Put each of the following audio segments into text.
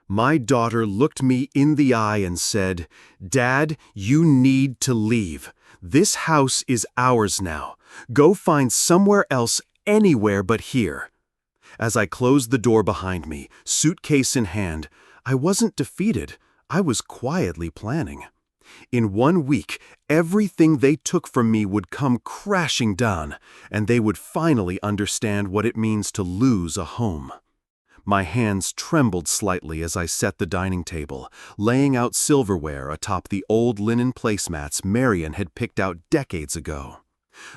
My daughter looked me in the eye and said, "Dad, you need to leave. This house is ours now. Go find somewhere else, anywhere but here." As I closed the door behind me, suitcase in hand, I wasn't defeated. I was quietly planning. In 1 week, everything they took from me would come crashing down, and they would finally understand what it means to lose a home. My hands trembled slightly as I set the dining table, laying out silverware atop the old linen placemats Marian had picked out decades ago.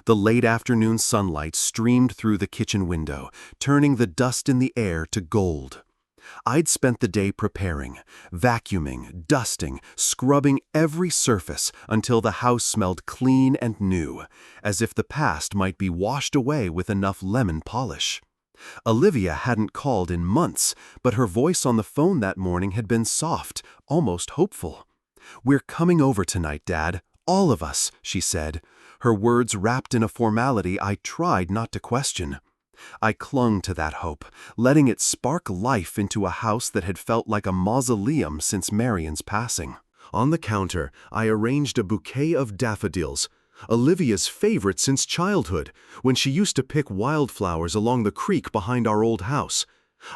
The late afternoon sunlight streamed through the kitchen window, turning the dust in the air to gold. I'd spent the day preparing, vacuuming, dusting, scrubbing every surface until the house smelled clean and new, as if the past might be washed away with enough lemon polish. Olivia hadn't called in months, but her voice on the phone that morning had been soft, almost hopeful. "We're coming over tonight, Dad. All of us," she said, her words wrapped in a formality I tried not to question. I clung to that hope, letting it spark life into a house that had felt like a mausoleum since Marian's passing. On the counter, I arranged a bouquet of daffodils, Olivia's favorite since childhood, when she used to pick wildflowers along the creek behind our old house.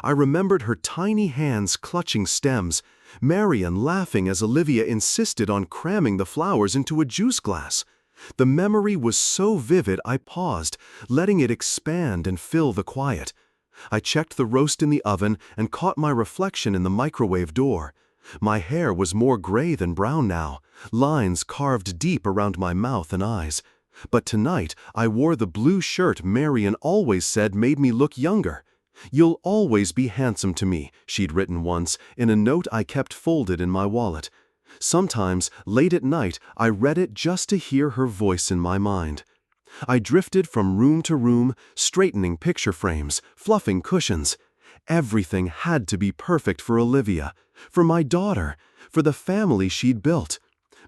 I remembered her tiny hands clutching stems, Marian laughing as Olivia insisted on cramming the flowers into a juice glass. The memory was so vivid I paused, letting it expand and fill the quiet. I checked the roast in the oven and caught my reflection in the microwave door. My hair was more gray than brown now, lines carved deep around my mouth and eyes. But tonight I wore the blue shirt Marian always said made me look younger. "You'll always be handsome to me," she'd written once in a note I kept folded in my wallet. Sometimes, late at night, I read it just to hear her voice in my mind. I drifted from room to room, straightening picture frames, fluffing cushions. Everything had to be perfect for Olivia, for my daughter, for the family she'd built.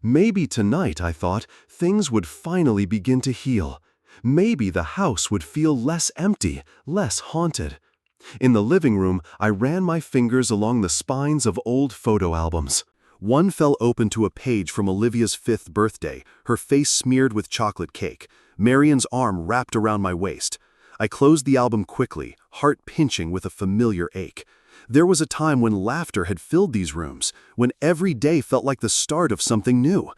Maybe tonight, I thought, things would finally begin to heal. Maybe the house would feel less empty, less haunted. In the living room, I ran my fingers along the spines of old photo albums. One fell open to a page from Olivia's 5th birthday, her face smeared with chocolate cake, Marian's arm wrapped around my waist. I closed the album quickly, heart pinching with a familiar ache. There was a time when laughter had filled these rooms, when every day felt like the start of something new.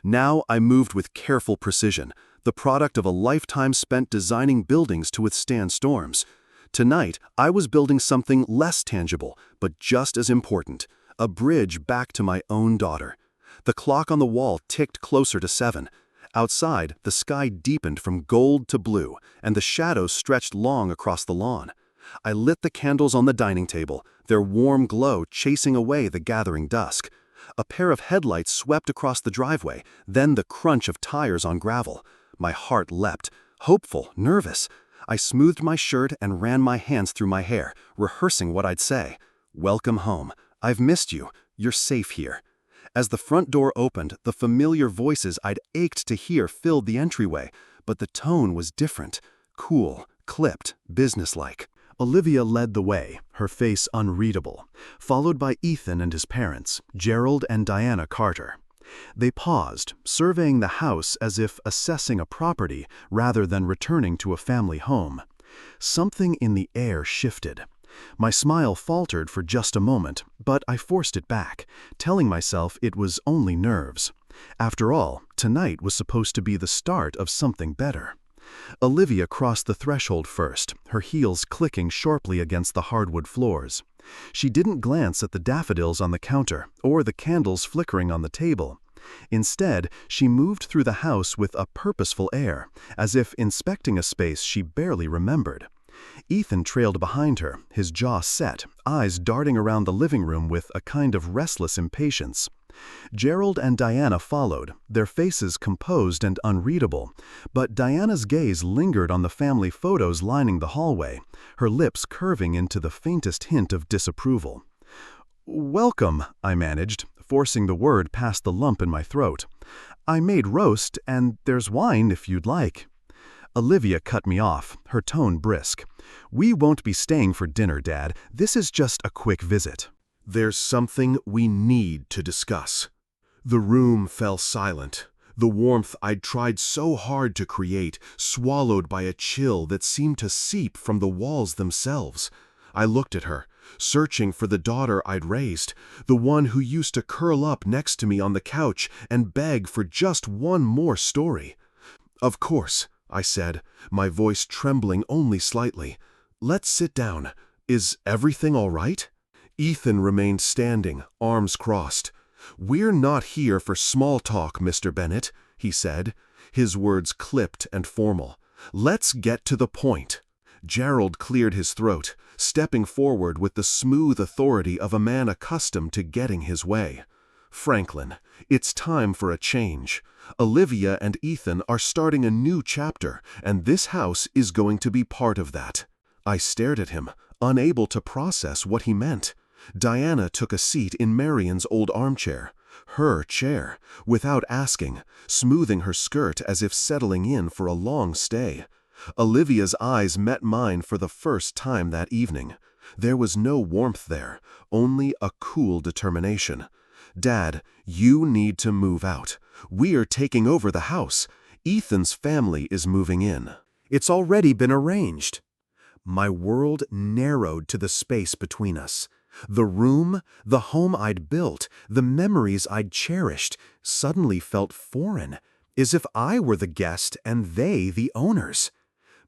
Now I moved with careful precision, the product of a lifetime spent designing buildings to withstand storms. Tonight, I was building something less tangible, but just as important. A bridge back to my own daughter. The clock on the wall ticked closer to 7. Outside, the sky deepened from gold to blue, and the shadows stretched long across the lawn. I lit the candles on the dining table, their warm glow chasing away the gathering dusk. A pair of headlights swept across the driveway, then the crunch of tires on gravel. My heart leapt, hopeful, nervous. I smoothed my shirt and ran my hands through my hair, rehearsing what I'd say. "Welcome home. I've missed you. You're safe here." As the front door opened, the familiar voices I'd ached to hear filled the entryway, but the tone was different. Cool, clipped, businesslike. Olivia led the way, her face unreadable, followed by Ethan and his parents, Gerald and Diana Carter. They paused, surveying the house as if assessing a property rather than returning to a family home. Something in the air shifted. My smile faltered for just a moment, but I forced it back, telling myself it was only nerves. After all, tonight was supposed to be the start of something better. Olivia crossed the threshold first, her heels clicking sharply against the hardwood floors. She didn't glance at the daffodils on the counter or the candles flickering on the table. Instead, she moved through the house with a purposeful air, as if inspecting a space she barely remembered. Ethan trailed behind her, his jaw set, eyes darting around the living room with a kind of restless impatience. Gerald and Diana followed, their faces composed and unreadable, but Diana's gaze lingered on the family photos lining the hallway, her lips curving into the faintest hint of disapproval. "Welcome," I managed, forcing the word past the lump in my throat. "I made roast, and there's wine if you'd like." Olivia cut me off, her tone brisk. "We won't be staying for dinner, Dad. This is just a quick visit." There's something we need to discuss." The room fell silent, the warmth I'd tried so hard to create swallowed by a chill that seemed to seep from the walls themselves. I looked at her, searching for the daughter I'd raised, the one who used to curl up next to me on the couch and beg for just one more story. "Of course," I said, my voice trembling only slightly. "Let's sit down. Is everything all right?" Ethan remained standing, arms crossed. "We're not here for small talk, Mr. Bennett," he said, his words clipped and formal. "Let's get to the point." Gerald cleared his throat, stepping forward with the smooth authority of a man accustomed to getting his way. "Franklin, it's time for a change. Olivia and Ethan are starting a new chapter, and this house is going to be part of that." I stared at him, unable to process what he meant. Diana took a seat in Marion's old armchair, her chair, without asking, smoothing her skirt as if settling in for a long stay. Olivia's eyes met mine for the first time that evening. There was no warmth there, only a cool determination. "Dad, you need to move out. We're taking over the house. Ethan's family is moving in." "It's already been arranged." My world narrowed to the space between us. The room, the home I'd built, the memories I'd cherished, suddenly felt foreign, as if I were the guest and they the owners.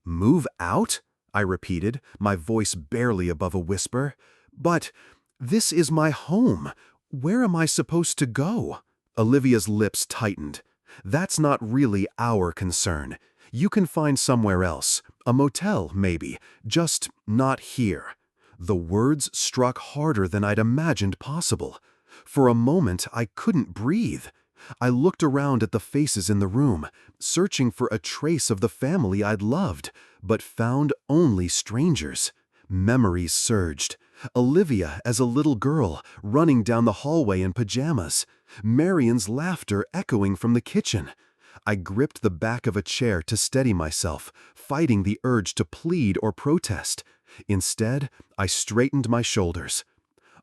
"Move out?" I repeated, my voice barely above a whisper. "But this is my home. Where am I supposed to go?" Olivia's lips tightened. "That's not really our concern. You can find somewhere else, a motel maybe, just not here." The words struck harder than I'd imagined possible. For a moment, I couldn't breathe. I looked around at the faces in the room, searching for a trace of the family I'd loved, but found only strangers. Memories surged. Olivia as a little girl, running down the hallway in pajamas. Marion's laughter echoing from the kitchen. I gripped the back of a chair to steady myself, fighting the urge to plead or protest. Instead, I straightened my shoulders.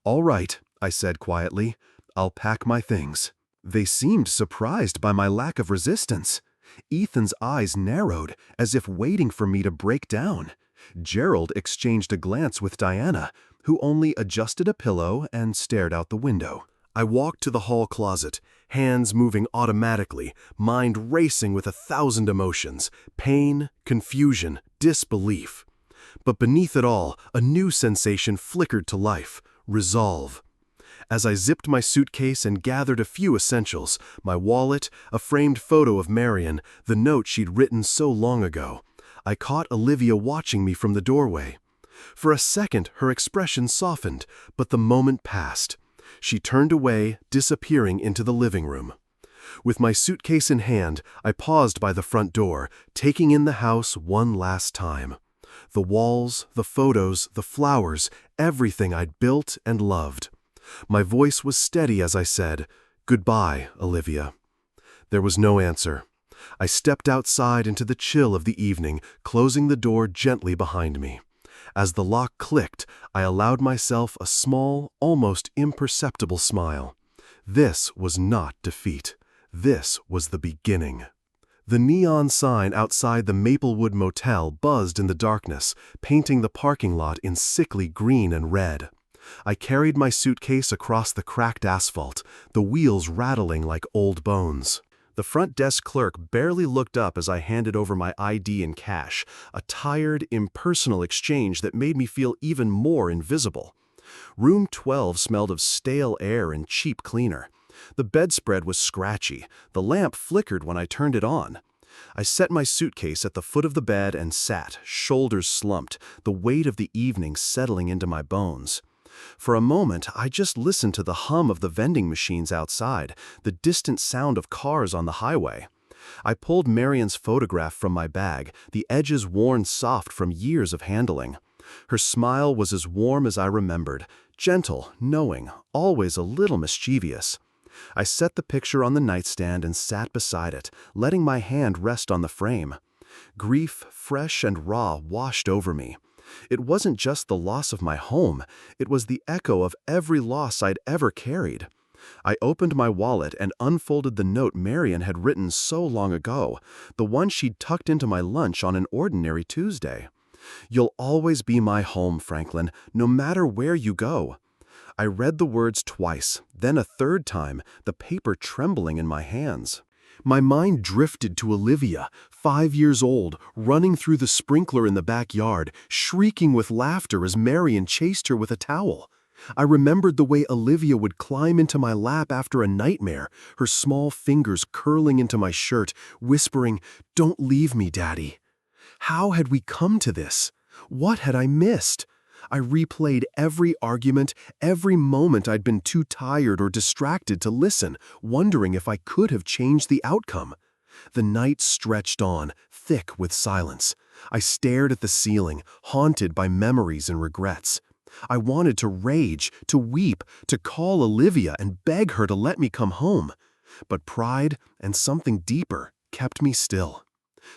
"All right," I said quietly. "I'll pack my things." They seemed surprised by my lack of resistance. Ethan's eyes narrowed, as if waiting for me to break down. Gerald exchanged a glance with Diana, who only adjusted a pillow and stared out the window. I walked to the hall closet, hands moving automatically, mind racing with 1,000 emotions, pain, confusion, disbelief. But beneath it all, a new sensation flickered to life: resolve. As I zipped my suitcase and gathered a few essentials, my wallet, a framed photo of Marion, the note she'd written so long ago, I caught Olivia watching me from the doorway. For a second, her expression softened, but the moment passed. She turned away, disappearing into the living room. With my suitcase in hand, I paused by the front door, taking in the house one last time. The walls, the photos, the flowers, everything I'd built and loved. My voice was steady as I said, "Goodbye, Olivia." There was no answer. I stepped outside into the chill of the evening, closing the door gently behind me. As the lock clicked, I allowed myself a small, almost imperceptible smile. This was not defeat. This was the beginning. The neon sign outside the Maplewood Motel buzzed in the darkness, painting the parking lot in sickly green and red. I carried my suitcase across the cracked asphalt, the wheels rattling like old bones. The front desk clerk barely looked up as I handed over my ID and cash, a tired, impersonal exchange that made me feel even more invisible. Room 12 smelled of stale air and cheap cleaner. The bedspread was scratchy. The lamp flickered when I turned it on. I set my suitcase at the foot of the bed and sat, shoulders slumped, the weight of the evening settling into my bones. For a moment, I just listened to the hum of the vending machines outside, the distant sound of cars on the highway. I pulled Marion's photograph from my bag, the edges worn soft from years of handling. Her smile was as warm as I remembered, gentle, knowing, always a little mischievous. I set the picture on the nightstand and sat beside it, letting my hand rest on the frame. Grief, fresh and raw, washed over me. It wasn't just the loss of my home, it was the echo of every loss I'd ever carried. I opened my wallet and unfolded the note Marion had written so long ago, the one she'd tucked into my lunch on an ordinary Tuesday. "You'll always be my home, Franklin, no matter where you go." I read the words twice, then a third time, the paper trembling in my hands. My mind drifted to Olivia, 5 years old, running through the sprinkler in the backyard, shrieking with laughter as Marion chased her with a towel. I remembered the way Olivia would climb into my lap after a nightmare, her small fingers curling into my shirt, whispering, "Don't leave me, Daddy." How had we come to this? What had I missed? I replayed every argument, every moment I'd been too tired or distracted to listen, wondering if I could have changed the outcome. The night stretched on, thick with silence. I stared at the ceiling, haunted by memories and regrets. I wanted to rage, to weep, to call Olivia and beg her to let me come home. But pride and something deeper kept me still.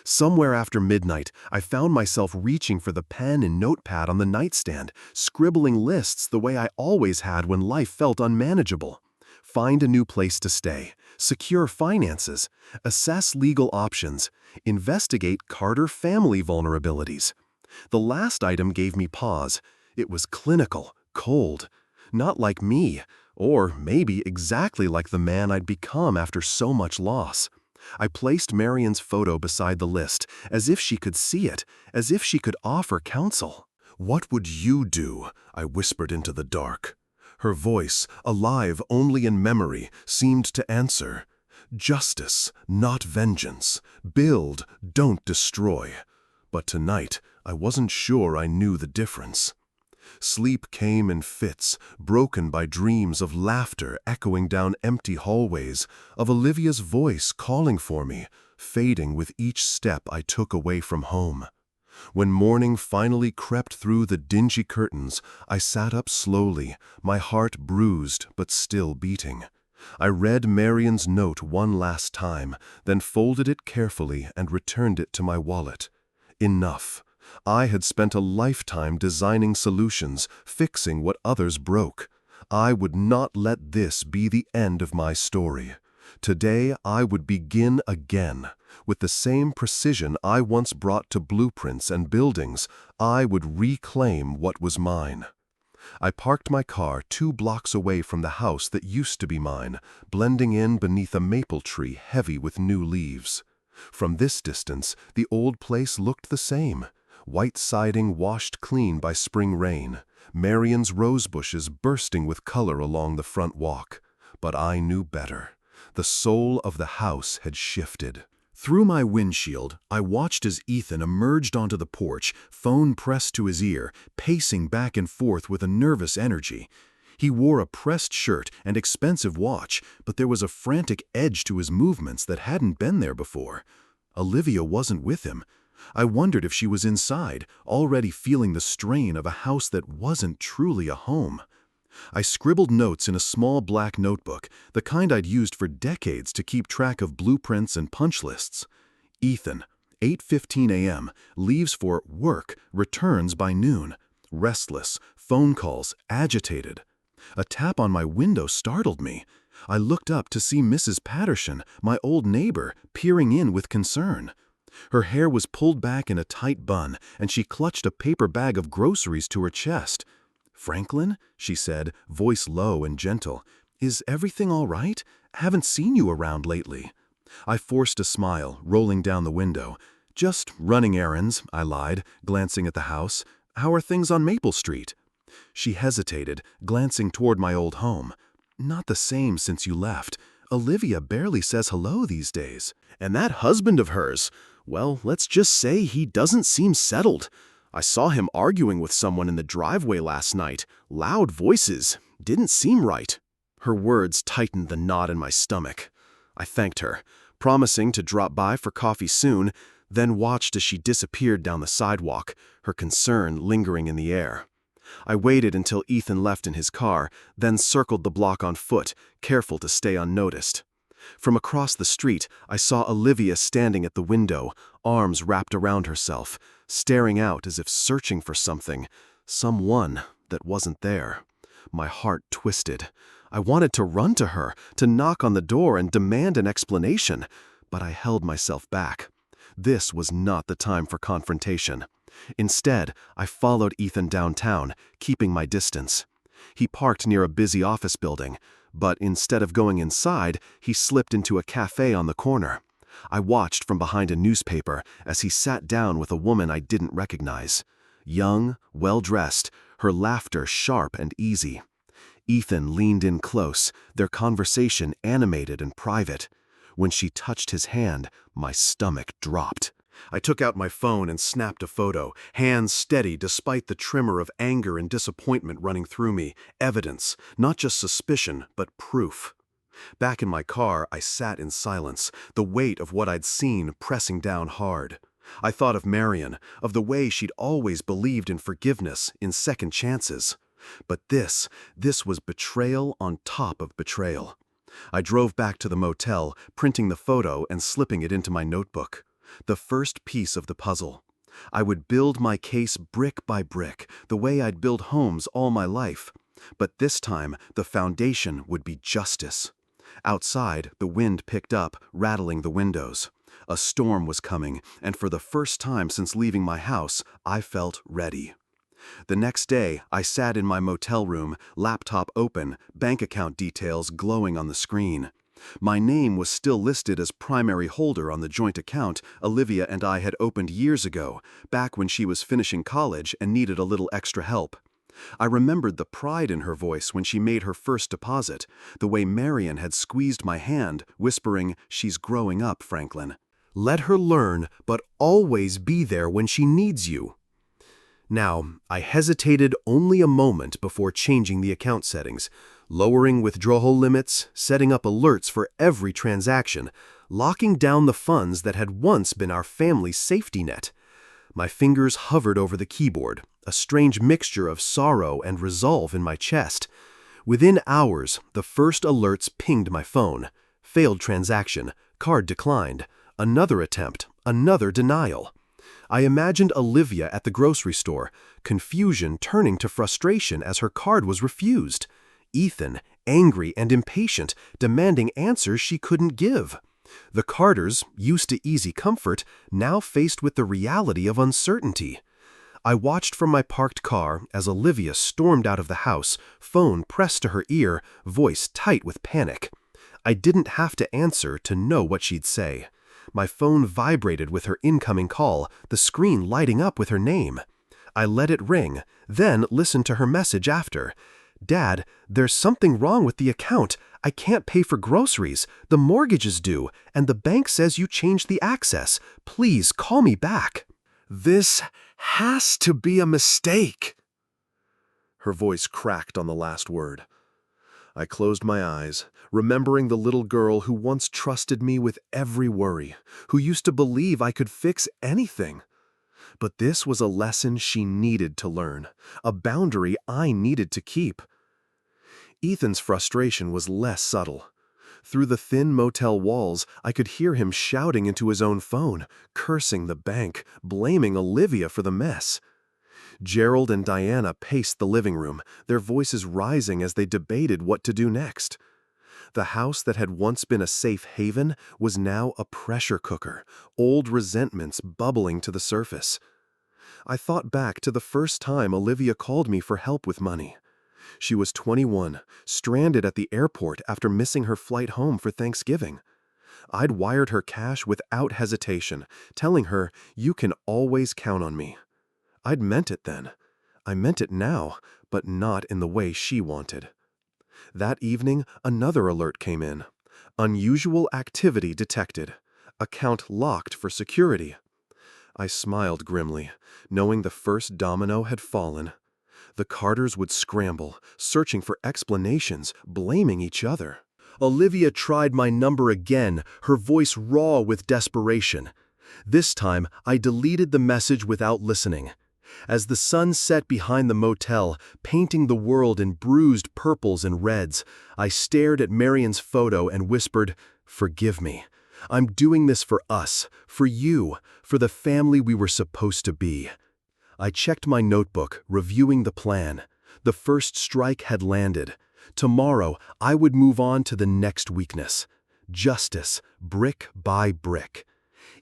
Somewhere after midnight, I found myself reaching for the pen and notepad on the nightstand, scribbling lists the way I always had when life felt unmanageable. Find a new place to stay, secure finances, assess legal options, investigate Carter family vulnerabilities. The last item gave me pause. It was clinical, cold, not like me, or maybe exactly like the man I'd become after so much loss. I placed Marion's photo beside the list, as if she could see it, as if she could offer counsel. "What would you do?" I whispered into the dark. Her voice, alive only in memory, seemed to answer. "Justice, not vengeance. Build, don't destroy." But tonight, I wasn't sure I knew the difference. Sleep came in fits, broken by dreams of laughter echoing down empty hallways, of Olivia's voice calling for me, fading with each step I took away from home. When morning finally crept through the dingy curtains, I sat up slowly, my heart bruised but still beating. I read Marion's note one last time, then folded it carefully and returned it to my wallet. Enough. I had spent a lifetime designing solutions, fixing what others broke. I would not let this be the end of my story. Today I would begin again. With the same precision I once brought to blueprints and buildings, I would reclaim what was mine. I parked my car 2 blocks away from the house that used to be mine, blending in beneath a maple tree heavy with new leaves. From this distance, the old place looked the same. White siding washed clean by spring rain, Marion's rose bushes bursting with color along the front walk. But I knew better. The soul of the house had shifted. Through my windshield, I watched as Ethan emerged onto the porch, phone pressed to his ear, pacing back and forth with a nervous energy. He wore a pressed shirt and expensive watch, but there was a frantic edge to his movements that hadn't been there before. Olivia wasn't with him. I wondered if she was inside, already feeling the strain of a house that wasn't truly a home. I scribbled notes in a small black notebook, the kind I'd used for decades to keep track of blueprints and punch lists. Ethan, 8:15 a.m., leaves for work, returns by noon. Restless, phone calls, agitated. A tap on my window startled me. I looked up to see Mrs. Patterson, my old neighbor, peering in with concern. Her hair was pulled back in a tight bun, and she clutched a paper bag of groceries to her chest. "Franklin," she said, voice low and gentle, "is everything all right? Haven't seen you around lately." I forced a smile, rolling down the window. "Just running errands," I lied, glancing at the house. "How are things on Maple Street?" She hesitated, glancing toward my old home. "Not the same since you left. Olivia barely says hello these days. And that husband of hers, well, let's just say he doesn't seem settled. I saw him arguing with someone in the driveway last night. Loud voices. Didn't seem right." Her words tightened the knot in my stomach. I thanked her, promising to drop by for coffee soon, then watched as she disappeared down the sidewalk, her concern lingering in the air. I waited until Ethan left in his car, then circled the block on foot, careful to stay unnoticed. From across the street, I saw Olivia standing at the window, arms wrapped around herself, staring out as if searching for something, someone that wasn't there. My heart twisted. I wanted to run to her, to knock on the door and demand an explanation, but I held myself back. This was not the time for confrontation. Instead, I followed Ethan downtown, keeping my distance. He parked near a busy office building, but instead of going inside, he slipped into a cafe on the corner. I watched from behind a newspaper as he sat down with a woman I didn't recognize. Young, well-dressed, her laughter sharp and easy. Ethan leaned in close, their conversation animated and private. When she touched his hand, my stomach dropped. I took out my phone and snapped a photo, hands steady despite the tremor of anger and disappointment running through me. Evidence, not just suspicion, but proof. Back in my car, I sat in silence, the weight of what I'd seen pressing down hard. I thought of Marion, of the way she'd always believed in forgiveness, in second chances. But this was betrayal on top of betrayal. I drove back to the motel, printing the photo and slipping it into my notebook. The first piece of the puzzle. I would build my case brick by brick, the way I'd build homes all my life. But this time, the foundation would be justice. Outside, the wind picked up, rattling the windows. A storm was coming, and for the first time since leaving my house, I felt ready. The next day, I sat in my motel room, laptop open, bank account details glowing on the screen. My name was still listed as primary holder on the joint account Olivia and I had opened years ago, back when she was finishing college and needed a little extra help. I remembered the pride in her voice when she made her first deposit, the way Marion had squeezed my hand, whispering, "She's growing up, Franklin. Let her learn, but always be there when she needs you." Now, I hesitated only a moment before changing the account settings, lowering withdrawal limits, setting up alerts for every transaction, locking down the funds that had once been our family's safety net. My fingers hovered over the keyboard, a strange mixture of sorrow and resolve in my chest. Within hours, the first alerts pinged my phone. Failed transaction, card declined, another attempt, another denial. I imagined Olivia at the grocery store, confusion turning to frustration as her card was refused. Ethan, angry and impatient, demanding answers she couldn't give. The Carters, used to easy comfort, now faced with the reality of uncertainty. I watched from my parked car as Olivia stormed out of the house, phone pressed to her ear, voice tight with panic. I didn't have to answer to know what she'd say. My phone vibrated with her incoming call, the screen lighting up with her name. I let it ring, then listened to her message after. "Dad, there's something wrong with the account. I can't pay for groceries. The mortgage is due, and the bank says you changed the access. Please call me back." "This has to be a mistake." Her voice cracked on the last word. I closed my eyes, remembering the little girl who once trusted me with every worry, who used to believe I could fix anything. But this was a lesson she needed to learn, a boundary I needed to keep. Ethan's frustration was less subtle. Through the thin motel walls, I could hear him shouting into his own phone, cursing the bank, blaming Olivia for the mess. Gerald and Diana paced the living room, their voices rising as they debated what to do next. The house that had once been a safe haven was now a pressure cooker, old resentments bubbling to the surface. I thought back to the first time Olivia called me for help with money. She was 21, stranded at the airport after missing her flight home for Thanksgiving. I'd wired her cash without hesitation, telling her, "You can always count on me." I'd meant it then. I meant it now, but not in the way she wanted. That evening, another alert came in. Unusual activity detected. Account locked for security. I smiled grimly, knowing the first domino had fallen. The Carters would scramble, searching for explanations, blaming each other. Olivia tried my number again, her voice raw with desperation. This time, I deleted the message without listening. As the sun set behind the motel, painting the world in bruised purples and reds, I stared at Marion's photo and whispered, "Forgive me. I'm doing this for us, for you, for the family we were supposed to be." I checked my notebook, reviewing the plan. The first strike had landed. Tomorrow, I would move on to the next weakness. Justice, brick by brick.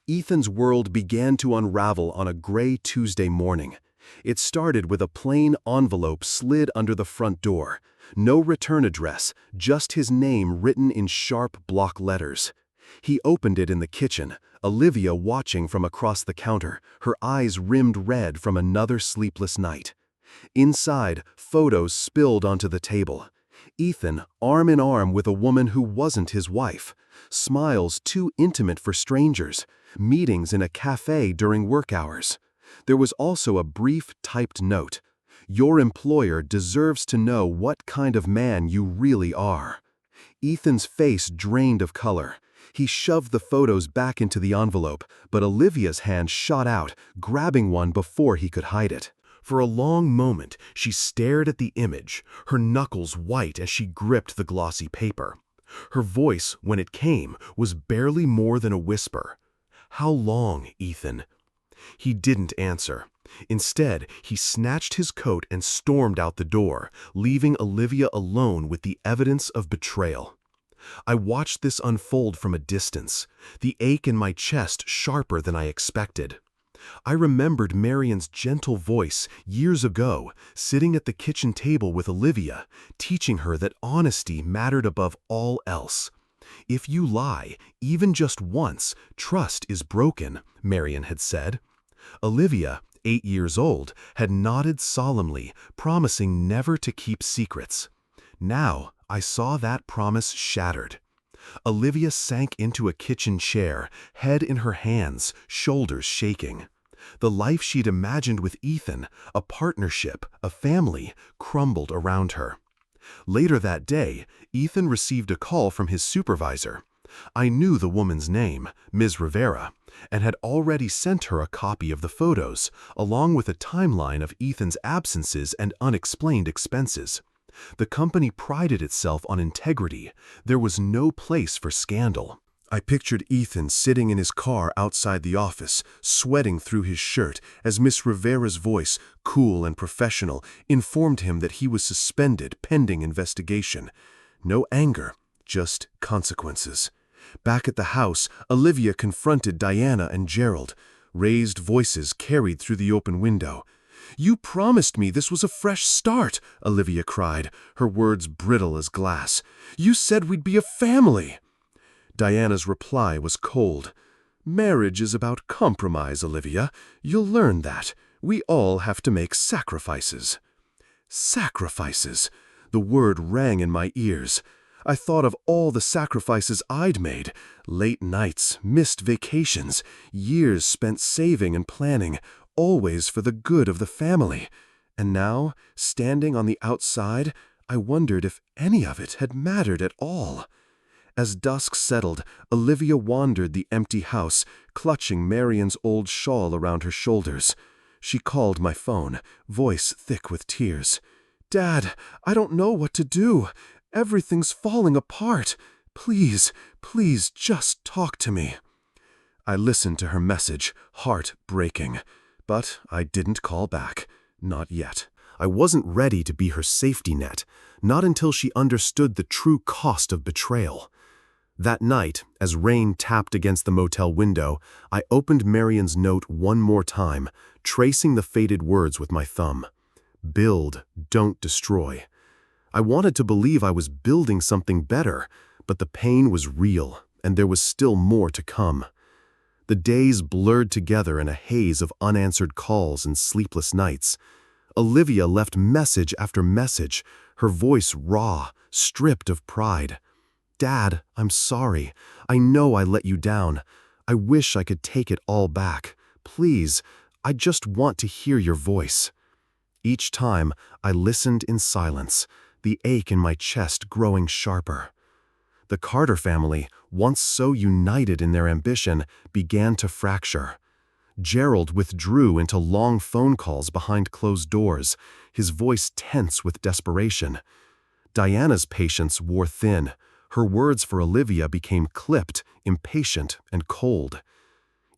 Ethan's world began to unravel on a gray Tuesday morning. It started with a plain envelope slid under the front door. No return address, just his name written in sharp block letters. He opened it in the kitchen, Olivia watching from across the counter, her eyes rimmed red from another sleepless night. Inside, photos spilled onto the table. Ethan, arm in arm with a woman who wasn't his wife. Smiles too intimate for strangers. Meetings in a cafe during work hours. There was also a brief typed note. "Your employer deserves to know what kind of man you really are." Ethan's face drained of color. He shoved the photos back into the envelope, but Olivia's hand shot out, grabbing one before he could hide it. For a long moment, she stared at the image, her knuckles white as she gripped the glossy paper. Her voice, when it came, was barely more than a whisper. "How long, Ethan?" He didn't answer. Instead, he snatched his coat and stormed out the door, leaving Olivia alone with the evidence of betrayal. I watched this unfold from a distance, the ache in my chest sharper than I expected. I remembered Marion's gentle voice years ago, sitting at the kitchen table with Olivia, teaching her that honesty mattered above all else. "If you lie, even just once, trust is broken," Marion had said. Olivia, 8 years old, had nodded solemnly, promising never to keep secrets. Now, I saw that promise shattered. Olivia sank into a kitchen chair, head in her hands, shoulders shaking. The life she'd imagined with Ethan, a partnership, a family, crumbled around her. Later that day, Ethan received a call from his supervisor. I knew the woman's name, Ms. Rivera, and had already sent her a copy of the photos, along with a timeline of Ethan's absences and unexplained expenses. The company prided itself on integrity. There was no place for scandal. I pictured Ethan sitting in his car outside the office, sweating through his shirt, as Miss Rivera's voice, cool and professional, informed him that he was suspended pending investigation. No anger, just consequences. Back at the house, Olivia confronted Diana and Gerald. Raised voices carried through the open window. "You promised me this was a fresh start," Olivia cried, her words brittle as glass. "You said we'd be a family." Diana's reply was cold. "Marriage is about compromise, Olivia. You'll learn that. We all have to make sacrifices." Sacrifices. The word rang in my ears. I thought of all the sacrifices I'd made. Late nights, missed vacations, years spent saving and planning, always for the good of the family. And now, standing on the outside, I wondered if any of it had mattered at all. As dusk settled, Olivia wandered the empty house, clutching Marion's old shawl around her shoulders. She called my phone, voice thick with tears. "Dad, I don't know what to do. Everything's falling apart. Please, please just talk to me." I listened to her message, heart breaking. But I didn't call back. Not yet. I wasn't ready to be her safety net, not until she understood the true cost of betrayal. That night, as rain tapped against the motel window, I opened Marion's note one more time, tracing the faded words with my thumb. Build, don't destroy. I wanted to believe I was building something better, but the pain was real, and there was still more to come. The days blurred together in a haze of unanswered calls and sleepless nights. Olivia left message after message, her voice raw, stripped of pride. "Dad, I'm sorry. I know I let you down. I wish I could take it all back. Please, I just want to hear your voice." Each time, I listened in silence, the ache in my chest growing sharper. The Carter family, once so united in their ambition, began to fracture. Gerald withdrew into long phone calls behind closed doors, his voice tense with desperation. Diana's patience wore thin. Her words for Olivia became clipped, impatient and cold.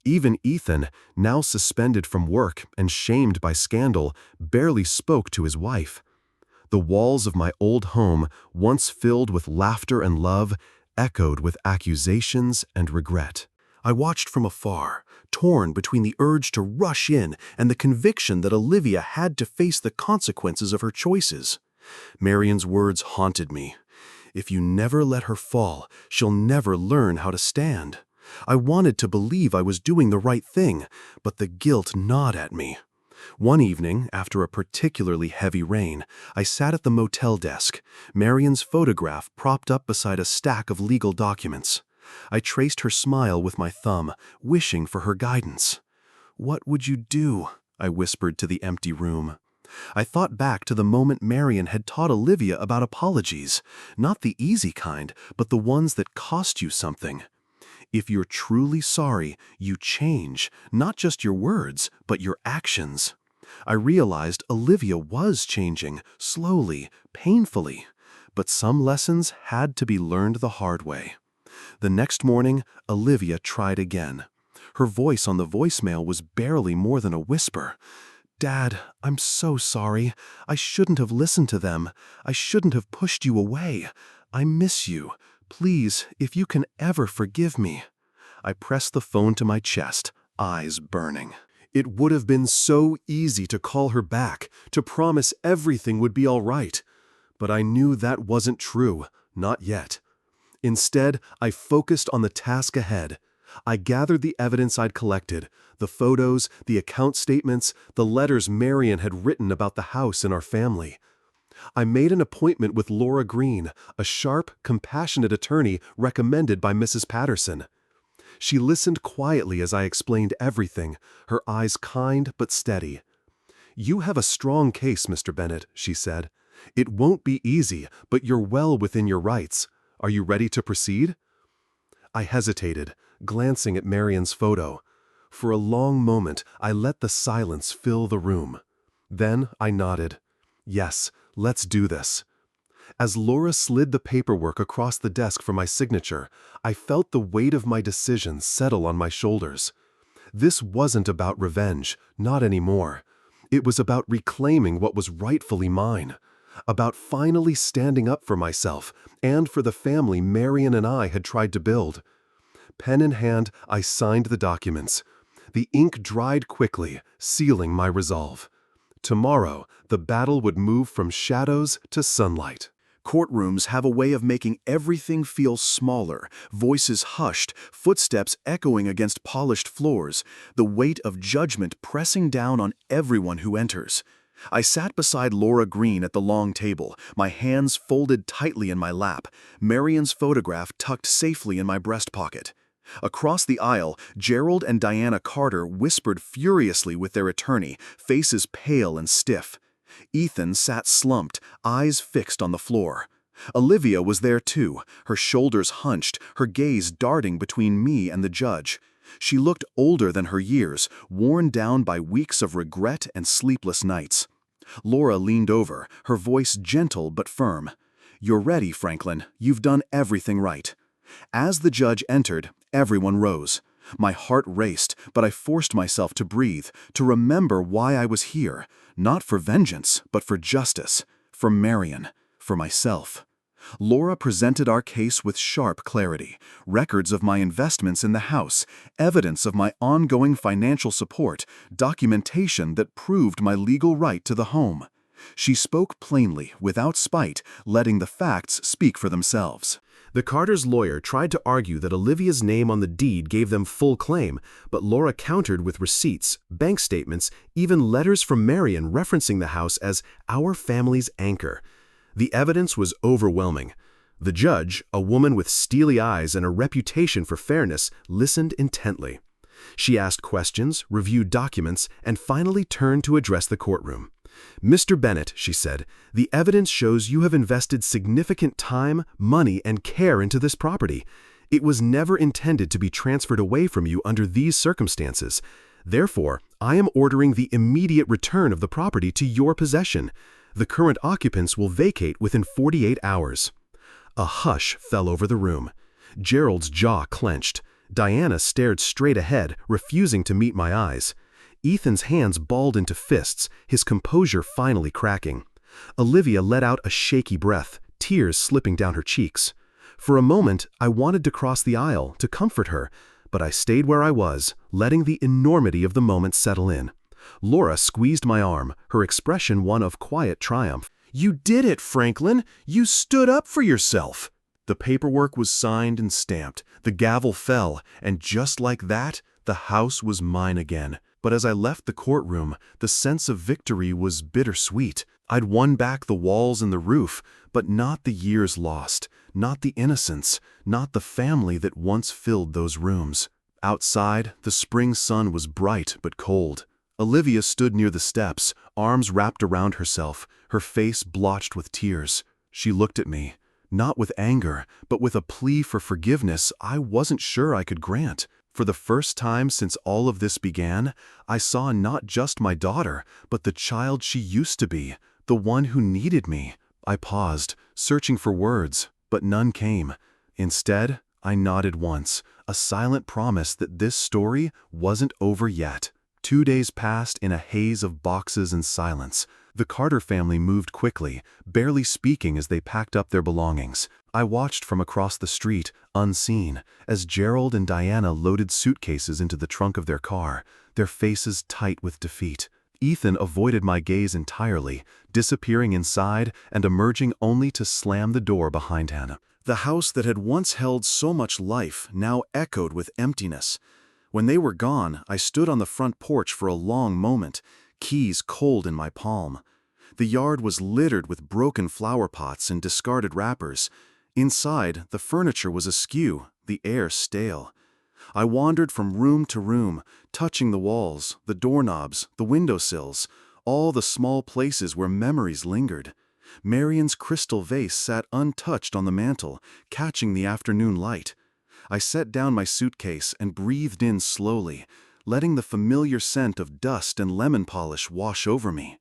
Even Ethan, now suspended from work and shamed by scandal, barely spoke to his wife. The walls of my old home, once filled with laughter and love, echoed with accusations and regret. I watched from afar, torn between the urge to rush in and the conviction that Olivia had to face the consequences of her choices. Marian's words haunted me. If you never let her fall, she'll never learn how to stand. I wanted to believe I was doing the right thing, but the guilt gnawed at me. One evening, after a particularly heavy rain, I sat at the motel desk, Marian's photograph propped up beside a stack of legal documents. I traced her smile with my thumb, wishing for her guidance. "What would you do?" I whispered to the empty room. I thought back to the moment Marian had taught Olivia about apologies, not the easy kind, but the ones that cost you something. If you're truly sorry, you change, not just your words, but your actions. I realized Olivia was changing, slowly, painfully, but some lessons had to be learned the hard way. The next morning, Olivia tried again. Her voice on the voicemail was barely more than a whisper. "Dad, I'm so sorry. I shouldn't have listened to them. I shouldn't have pushed you away. I miss you. Please, if you can ever forgive me." I pressed the phone to my chest, eyes burning. It would have been so easy to call her back, to promise everything would be all right. But I knew that wasn't true, not yet. Instead, I focused on the task ahead. I gathered the evidence I'd collected, the photos, the account statements, the letters Marian had written about the house and our family. I made an appointment with Laura Green, a sharp, compassionate attorney recommended by Mrs. Patterson. She listened quietly as I explained everything, her eyes kind but steady. "You have a strong case, Mr. Bennett," she said. "It won't be easy, but you're well within your rights. Are you ready to proceed?" I hesitated, glancing at Marian's photo. For a long moment, I let the silence fill the room. Then I nodded. "Yes, let's do this." As Laura slid the paperwork across the desk for my signature, I felt the weight of my decision settle on my shoulders. This wasn't about revenge, not anymore. It was about reclaiming what was rightfully mine, about finally standing up for myself and for the family Marian and I had tried to build. Pen in hand, I signed the documents. The ink dried quickly, sealing my resolve. Tomorrow, the battle would move from shadows to sunlight. Courtrooms have a way of making everything feel smaller, voices hushed, footsteps echoing against polished floors, the weight of judgment pressing down on everyone who enters. I sat beside Laura Green at the long table, my hands folded tightly in my lap, Marian's photograph tucked safely in my breast pocket. Across the aisle, Gerald and Diana Carter whispered furiously with their attorney, faces pale and stiff. Ethan sat slumped, eyes fixed on the floor. Olivia was there too, her shoulders hunched, her gaze darting between me and the judge. She looked older than her years, worn down by weeks of regret and sleepless nights. Laura leaned over, her voice gentle but firm. "You're ready, Franklin. You've done everything right." As the judge entered, everyone rose. My heart raced, but I forced myself to breathe, to remember why I was here, not for vengeance, but for justice, for Marian, for myself. Laura presented our case with sharp clarity, records of my investments in the house, evidence of my ongoing financial support, documentation that proved my legal right to the home. She spoke plainly, without spite, letting the facts speak for themselves. The Carters' lawyer tried to argue that Olivia's name on the deed gave them full claim, but Laura countered with receipts, bank statements, even letters from Marian referencing the house as our family's anchor. The evidence was overwhelming. The judge, a woman with steely eyes and a reputation for fairness, listened intently. She asked questions, reviewed documents, and finally turned to address the courtroom. "Mr. Bennett," she said, "the evidence shows you have invested significant time, money, and care into this property. It was never intended to be transferred away from you under these circumstances. Therefore, I am ordering the immediate return of the property to your possession. The current occupants will vacate within 48 hours. A hush fell over the room. Gerald's jaw clenched. Diana stared straight ahead, refusing to meet my eyes. Ethan's hands balled into fists, his composure finally cracking. Olivia let out a shaky breath, tears slipping down her cheeks. For a moment, I wanted to cross the aisle, to comfort her, but I stayed where I was, letting the enormity of the moment settle in. Laura squeezed my arm, her expression one of quiet triumph. "You did it, Franklin! You stood up for yourself!" The paperwork was signed and stamped, the gavel fell, and just like that, the house was mine again. But as I left the courtroom, the sense of victory was bittersweet. I'd won back the walls and the roof, but not the years lost, not the innocence, not the family that once filled those rooms. Outside, the spring sun was bright but cold. Olivia stood near the steps, arms wrapped around herself, her face blotched with tears. She looked at me, not with anger, but with a plea for forgiveness I wasn't sure I could grant. For the first time since all of this began, I saw not just my daughter, but the child she used to be, the one who needed me. I paused, searching for words, but none came. Instead, I nodded once, a silent promise that this story wasn't over yet. 2 days passed in a haze of boxes and silence. The Carter family moved quickly, barely speaking as they packed up their belongings. I watched from across the street, unseen, as Gerald and Diana loaded suitcases into the trunk of their car, their faces tight with defeat. Ethan avoided my gaze entirely, disappearing inside and emerging only to slam the door behind him. The house that had once held so much life now echoed with emptiness. When they were gone, I stood on the front porch for a long moment, keys cold in my palm. The yard was littered with broken flower pots and discarded wrappers. Inside, the furniture was askew, the air stale. I wandered from room to room, touching the walls, the doorknobs, the windowsills, all the small places where memories lingered. Marion's crystal vase sat untouched on the mantel, catching the afternoon light. I set down my suitcase and breathed in slowly, letting the familiar scent of dust and lemon polish wash over me.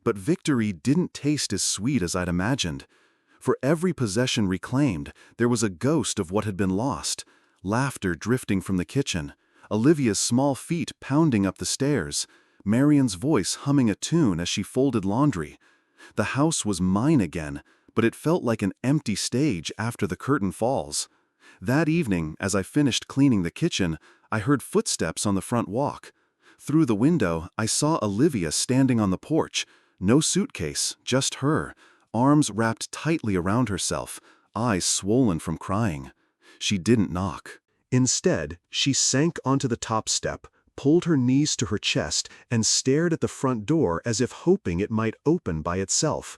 But victory didn't taste as sweet as I'd imagined. For every possession reclaimed, there was a ghost of what had been lost. Laughter drifting from the kitchen, Olivia's small feet pounding up the stairs, Marion's voice humming a tune as she folded laundry. The house was mine again, but it felt like an empty stage after the curtain falls. That evening, as I finished cleaning the kitchen, I heard footsteps on the front walk. Through the window, I saw Olivia standing on the porch. No suitcase, just her, arms wrapped tightly around herself, eyes swollen from crying. She didn't knock. Instead, she sank onto the top step, pulled her knees to her chest, and stared at the front door as if hoping it might open by itself.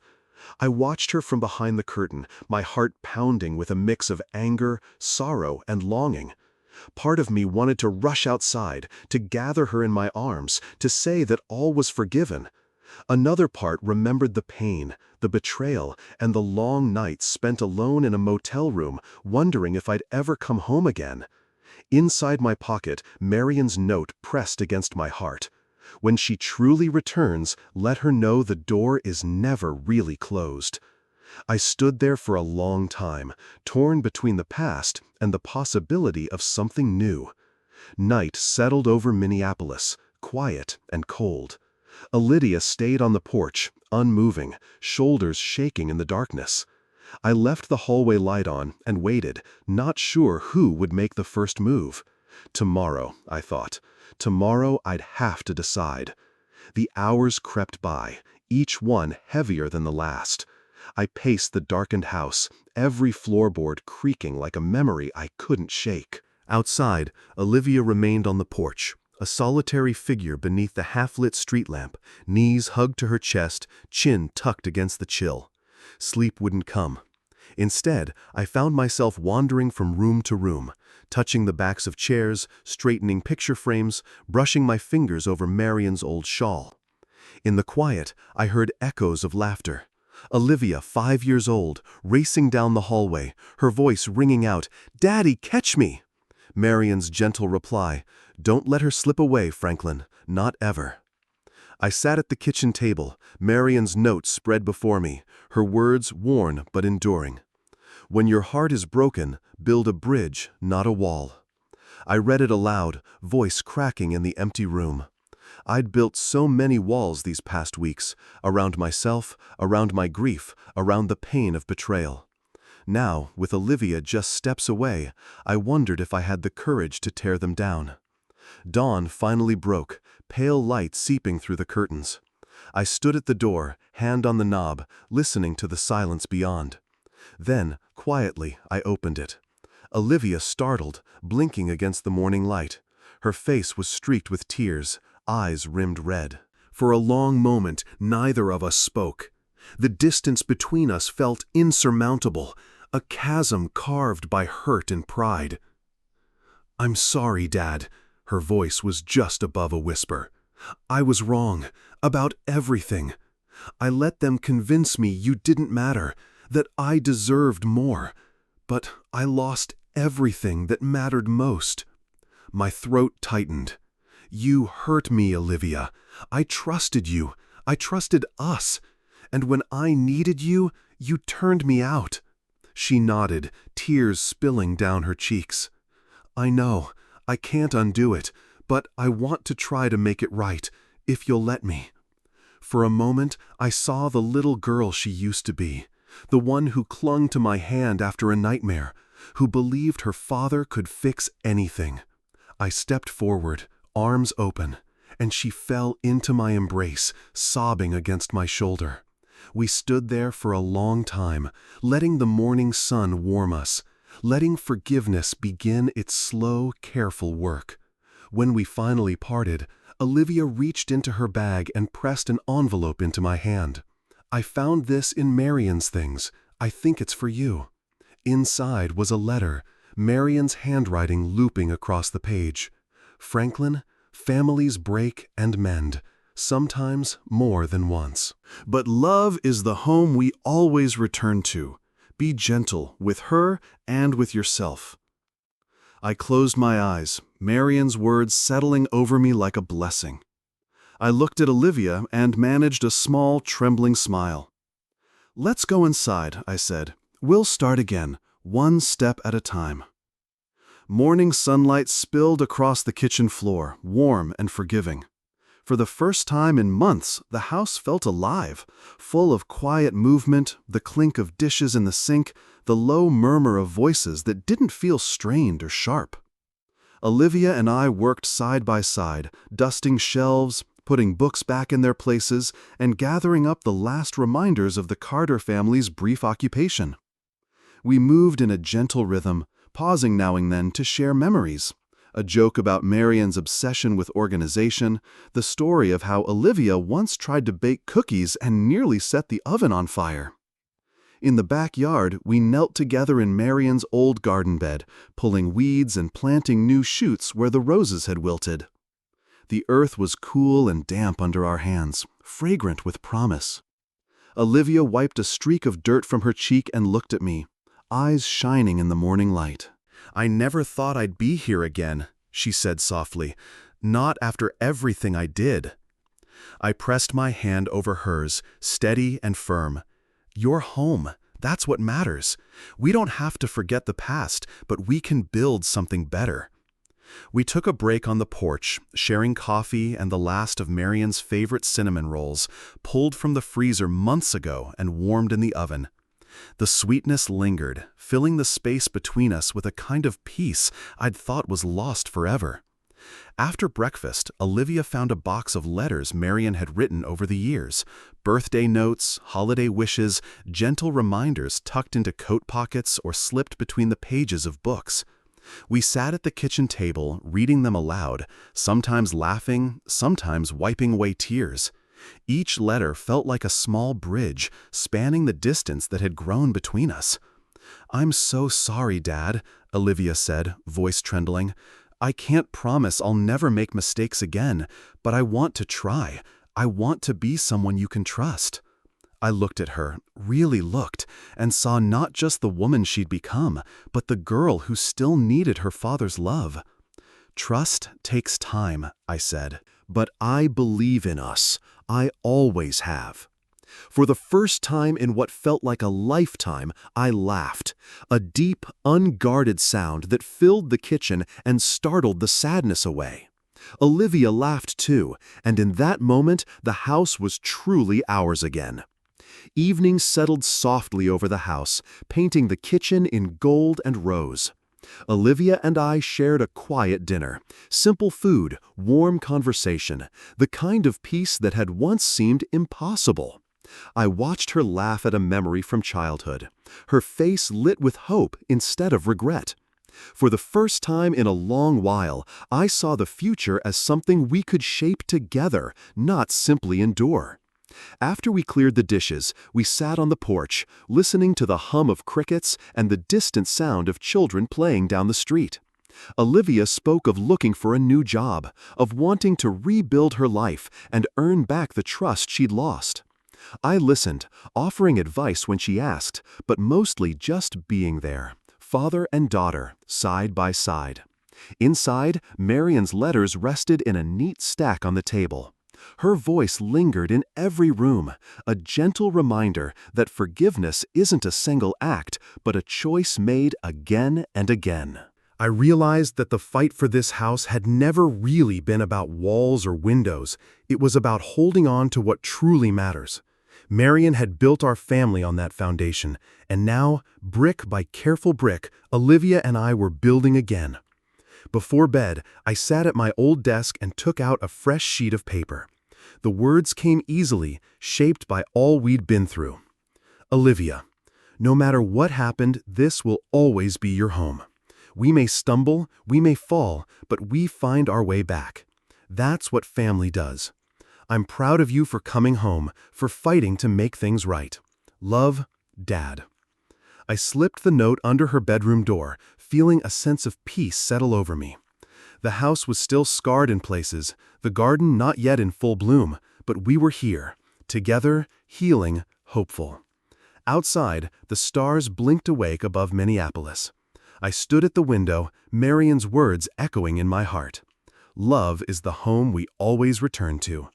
I watched her from behind the curtain, my heart pounding with a mix of anger, sorrow, and longing. Part of me wanted to rush outside, to gather her in my arms, to say that all was forgiven. Another part remembered the pain, the betrayal, and the long nights spent alone in a motel room, wondering if I'd ever come home again. Inside my pocket, Marion's note pressed against my heart. When she truly returns, let her know the door is never really closed. I stood there for a long time, torn between the past and the possibility of something new. Night settled over Minneapolis, quiet and cold. Olivia stayed on the porch, unmoving, shoulders shaking in the darkness. I left the hallway light on and waited, not sure who would make the first move. Tomorrow, I thought. Tomorrow I'd have to decide. The hours crept by, each one heavier than the last. I paced the darkened house, every floorboard creaking like a memory I couldn't shake. Outside, Olivia remained on the porch, a solitary figure beneath the half-lit street lamp, knees hugged to her chest, chin tucked against the chill. Sleep wouldn't come. Instead, I found myself wandering from room to room, touching the backs of chairs, straightening picture frames, brushing my fingers over Marion's old shawl. In the quiet, I heard echoes of laughter. Olivia, 5 years old, racing down the hallway, her voice ringing out, "Daddy, catch me!" Marion's gentle reply, "Don't let her slip away, Franklin, not ever." I sat at the kitchen table, Marion's note spread before me, her words worn but enduring. When your heart is broken, build a bridge, not a wall. I read it aloud, voice cracking in the empty room. I'd built so many walls these past weeks, around myself, around my grief, around the pain of betrayal. Now, with Olivia just steps away, I wondered if I had the courage to tear them down. Dawn finally broke, pale light seeping through the curtains. I stood at the door, hand on the knob, listening to the silence beyond. Then, quietly, I opened it. Olivia startled, blinking against the morning light. Her face was streaked with tears, eyes rimmed red. For a long moment, neither of us spoke. The distance between us felt insurmountable, a chasm carved by hurt and pride. "I'm sorry, Dad." Her voice was just above a whisper. "I was wrong, about everything. I let them convince me you didn't matter, that I deserved more. But I lost everything that mattered most." My throat tightened. "You hurt me, Olivia. I trusted you. I trusted us. And when I needed you, you turned me out." She nodded, tears spilling down her cheeks. "I know. I can't undo it, but I want to try to make it right, if you'll let me." For a moment, I saw the little girl she used to be, the one who clung to my hand after a nightmare, who believed her father could fix anything. I stepped forward, arms open, and she fell into my embrace, sobbing against my shoulder. We stood there for a long time, letting the morning sun warm us, letting forgiveness begin its slow, careful work. When we finally parted, Olivia reached into her bag and pressed an envelope into my hand. "I found this in Marion's things. I think it's for you." Inside was a letter, Marion's handwriting looping across the page. "Franklin, families break and mend, sometimes more than once. But love is the home we always return to. Be gentle with her and with yourself." I closed my eyes, Marion's words settling over me like a blessing. I looked at Olivia and managed a small, trembling smile. "Let's go inside," I said. "We'll start again, one step at a time." Morning sunlight spilled across the kitchen floor, warm and forgiving. For the first time in months, the house felt alive, full of quiet movement, the clink of dishes in the sink, the low murmur of voices that didn't feel strained or sharp. Olivia and I worked side by side, dusting shelves, putting books back in their places, and gathering up the last reminders of the Carter family's brief occupation. We moved in a gentle rhythm, pausing now and then to share memories. A joke about Marion's obsession with organization, the story of how Olivia once tried to bake cookies and nearly set the oven on fire. In the backyard, we knelt together in Marion's old garden bed, pulling weeds and planting new shoots where the roses had wilted. The earth was cool and damp under our hands, fragrant with promise. Olivia wiped a streak of dirt from her cheek and looked at me, eyes shining in the morning light. "I never thought I'd be here again," she said softly. "Not after everything I did." I pressed my hand over hers, steady and firm. "You're home. That's what matters. We don't have to forget the past, but we can build something better." We took a break on the porch, sharing coffee and the last of Marion's favorite cinnamon rolls, pulled from the freezer months ago and warmed in the oven. The sweetness lingered, filling the space between us with a kind of peace I'd thought was lost forever. After breakfast, Olivia found a box of letters Marion had written over the years, birthday notes, holiday wishes, gentle reminders tucked into coat pockets or slipped between the pages of books. We sat at the kitchen table, reading them aloud, sometimes laughing, sometimes wiping away tears. Each letter felt like a small bridge, spanning the distance that had grown between us. "I'm so sorry, Dad," Olivia said, voice trembling. "I can't promise I'll never make mistakes again, but I want to try. I want to be someone you can trust." I looked at her, really looked, and saw not just the woman she'd become, but the girl who still needed her father's love. "Trust takes time," I said, "but I believe in us. I always have." For the first time in what felt like a lifetime, I laughed, a deep, unguarded sound that filled the kitchen and startled the sadness away. Olivia laughed too, and in that moment the house was truly ours again. Evening settled softly over the house, painting the kitchen in gold and rose. Olivia and I shared a quiet dinner, simple food, warm conversation, the kind of peace that had once seemed impossible. I watched her laugh at a memory from childhood, her face lit with hope instead of regret. For the first time in a long while, I saw the future as something we could shape together, not simply endure. After we cleared the dishes, we sat on the porch, listening to the hum of crickets and the distant sound of children playing down the street. Olivia spoke of looking for a new job, of wanting to rebuild her life and earn back the trust she'd lost. I listened, offering advice when she asked, but mostly just being there, father and daughter, side by side. Inside, Marion's letters rested in a neat stack on the table. Her voice lingered in every room, a gentle reminder that forgiveness isn't a single act, but a choice made again and again. I realized that the fight for this house had never really been about walls or windows. It was about holding on to what truly matters. Marion had built our family on that foundation, and now, brick by careful brick, Olivia and I were building again. Before bed, I sat at my old desk and took out a fresh sheet of paper. The words came easily, shaped by all we'd been through. Olivia, no matter what happened, this will always be your home. We may stumble, we may fall, but we find our way back. That's what family does. I'm proud of you for coming home, for fighting to make things right. Love, Dad. I slipped the note under her bedroom door, feeling a sense of peace settle over me. The house was still scarred in places, the garden not yet in full bloom, but we were here, together, healing, hopeful. Outside, the stars blinked awake above Minneapolis. I stood at the window, Marion's words echoing in my heart. Love is the home we always return to.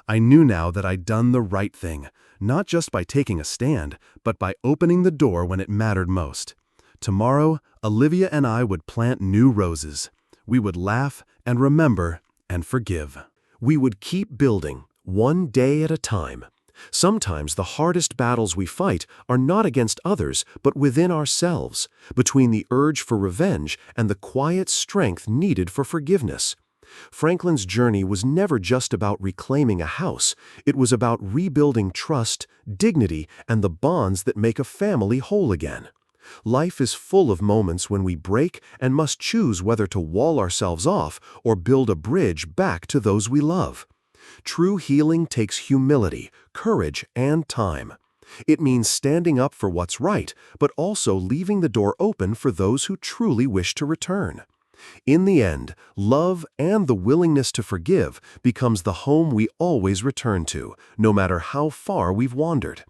I knew now that I'd done the right thing, not just by taking a stand, but by opening the door when it mattered most. Tomorrow, Olivia and I would plant new roses. We would laugh and remember and forgive. We would keep building, one day at a time. Sometimes the hardest battles we fight are not against others, but within ourselves, between the urge for revenge and the quiet strength needed for forgiveness. Franklin's journey was never just about reclaiming a house. It was about rebuilding trust, dignity, and the bonds that make a family whole again. Life is full of moments when we break and must choose whether to wall ourselves off or build a bridge back to those we love. True healing takes humility, courage, and time. It means standing up for what's right, but also leaving the door open for those who truly wish to return. In the end, love and the willingness to forgive becomes the home we always return to, no matter how far we've wandered.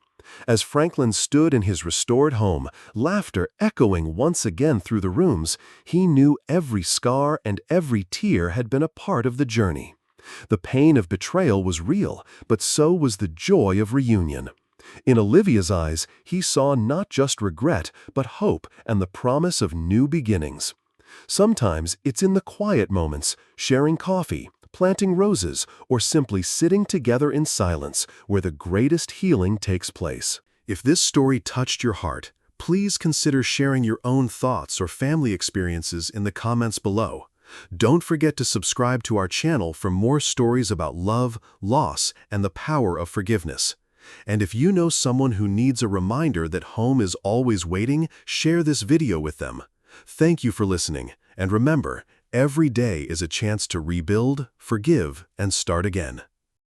As Franklin stood in his restored home, laughter echoing once again through the rooms, he knew every scar and every tear had been a part of the journey. The pain of betrayal was real, but so was the joy of reunion. In Olivia's eyes, he saw not just regret, but hope and the promise of new beginnings. Sometimes it's in the quiet moments, sharing coffee, planting roses, or simply sitting together in silence, where the greatest healing takes place. If this story touched your heart, please consider sharing your own thoughts or family experiences in the comments below. Don't forget to subscribe to our channel for more stories about love, loss, and the power of forgiveness. And if you know someone who needs a reminder that home is always waiting, share this video with them. Thank you for listening, and remember, every day is a chance to rebuild, forgive, and start again.